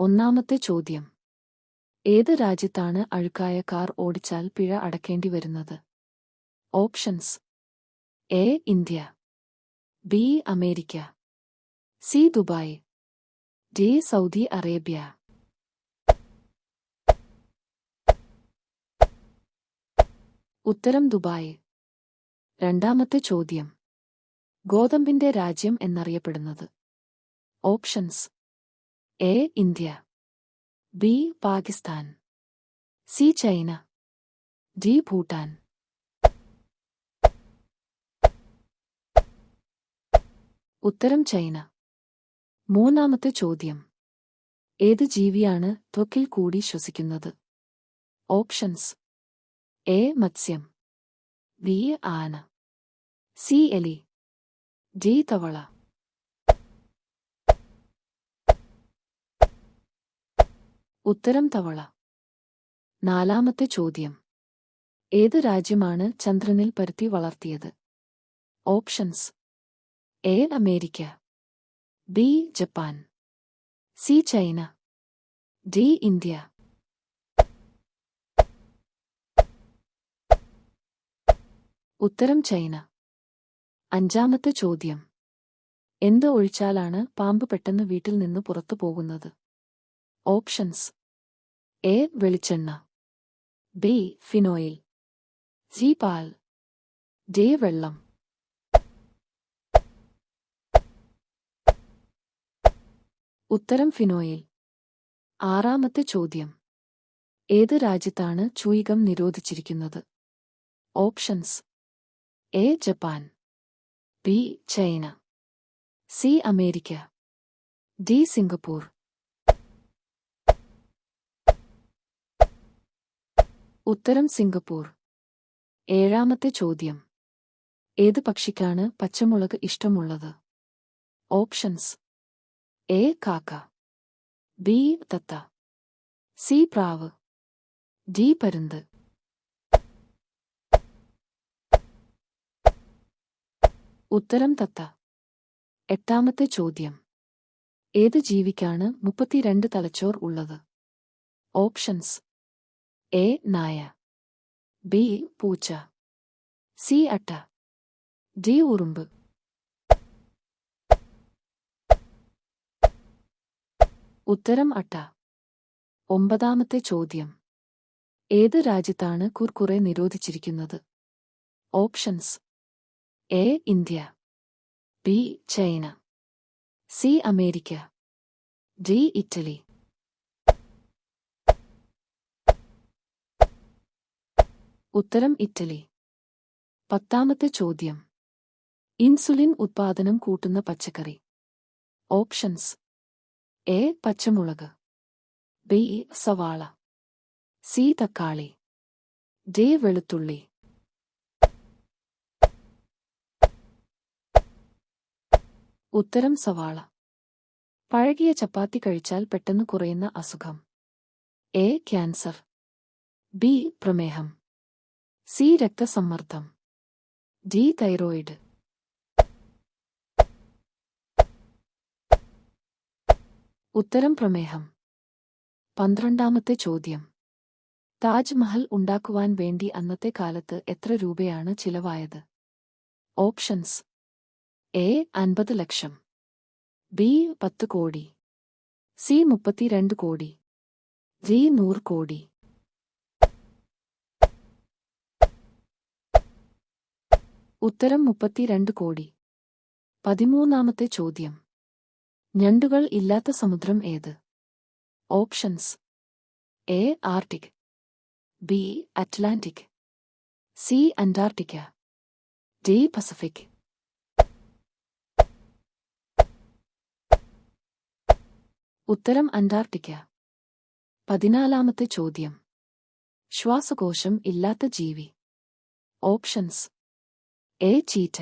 ഒന്നാമത്തെ ചോദ്യം. ഏത് രാജ്യത്താണ് അഴുക്കായ കാർ ഓടിച്ചാൽ പിഴ അടക്കേണ്ടി വരുന്നത്? Options: A. India, B. America, C. Dubai, D. Saudi Arabia. ഉത്തരം ദുബായ്. രണ്ടാമത്തെ ചോദ്യം. ഗോതമ്പിന്റെ രാജ്യം എന്നറിയപ്പെടുന്നത്? Options: A. India, B. Pakistan, C. China, D. Bhutan. ഉത്തരം ചൈന. മൂന്നാമത്തെ ചോദ്യം. ഏത് ജീവിയാണ് ത്വക്കിൽ കൂടി ശ്വസിക്കുന്നത്? Options: A. മത്സ്യം, ബി. ആന, സി. എലി, ഡി. തവള. ഉത്തരം തവള. നാലാമത്തെ ചോദ്യം. ഏത് രാജ്യമാണ് ചന്ദ്രനിൽ പരുത്തി വളർത്തിയത്? Options: A. America, B. Japan, C. China, D. India. ഉത്തരം ചൈന. അഞ്ചാമത്തെ ചോദ്യം. എന്ത് ഒഴിച്ചാലാണ് പാമ്പ് പെട്ടെന്ന് വീട്ടിൽ നിന്ന് പുറത്തു പോകുന്നത്? Options: A. വെളിച്ചെണ്ണ, ബി. Phenyl, C. പാൽ, ഡി. വെള്ളം. ഉത്തരം ഫിനോയിൽ. ആറാമത്തെ ചോദ്യം. ഏത് രാജ്യത്താണ് ചൂയിഗം നിരോധിച്ചിരിക്കുന്നത്? Options: A. Japan, B. China, C. America, D. Singapore. ഉത്തരം സിംഗപ്പൂർ. ഏഴാമത്തെ ചോദ്യം. ഏത് പക്ഷിക്കാണ് പച്ചമുളക് ഇഷ്ടമുള്ളത്? Options: A. കാക്ക, ബി. തത്ത, സി. പ്രാവ്, ഡി. പരുന്ത്. ഉത്തരം തത്ത. എട്ടാമത്തെ ചോദ്യം. ഏത് ജീവിക്കാണ് 32 തലച്ചോർ ഉള്ളത്? Options: A. നായ, ബി. പൂച്ച, സി. അട്ട, ഡി. ഉറുമ്പ്. ഉത്തരം അട്ട. ഒമ്പതാമത്തെ ചോദ്യം. ഏത് രാജ്യത്താണ് കുർക്കുറെ നിരോധിച്ചിരിക്കുന്നത്? Options: A. India, B. China, C. America, D. Italy. ഉത്തരം ഇറ്റലി. പത്താമത്തെ ചോദ്യം. ഇൻസുലിൻ ഉത്പാദനം കൂട്ടുന്ന പച്ചക്കറി? Options: A. പച്ചമുളക്, ബി. സവാള, സി. തക്കാളി, ഡി. വെളുത്തുള്ളി. ഉത്തരം സവാള. പഴകിയ ചപ്പാത്തി കഴിച്ചാൽ പെട്ടെന്ന് കുറയുന്ന അസുഖം? എ. Cancer, B. പ്രമേഹം, സി. രക്തസമ്മർദ്ദം, ഡി. തൈറോയിഡ്. ഉത്തരം പ്രമേഹം. 12ാമത്തെ ചോദ്യം. താജ്മഹൽ ഉണ്ടാക്കുവാൻ വേണ്ടി അന്നത്തെ കാലത്ത് എത്ര രൂപയാണ് ചിലവായത്? Options: A. 50 lakh, B. 10 crore, C. 32 കോടി, ഡി. 100 കോടി. ഉത്തരം 32 കോടി. 13ാമത്തെ ചോദ്യം. ഞണ്ടുകൾ ഇല്ലാത്ത സമുദ്രം ഏത്? Options: A. Arctic, B. Atlantic, C. Antarctica, D. Pacific. ഉത്തരം അന്റാർട്ടിക്ക. 14ാമത്തെ ചോദ്യം. ശ്വാസകോശം ഇല്ലാത്ത ജീവി? Options: A. Cheetah,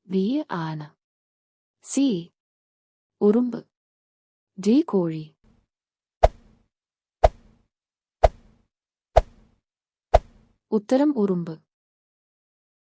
B. ആന, സി. ഉറുമ്പ്, ഡി. കോഴി. ഉത്തരം ഉറുമ്പ്.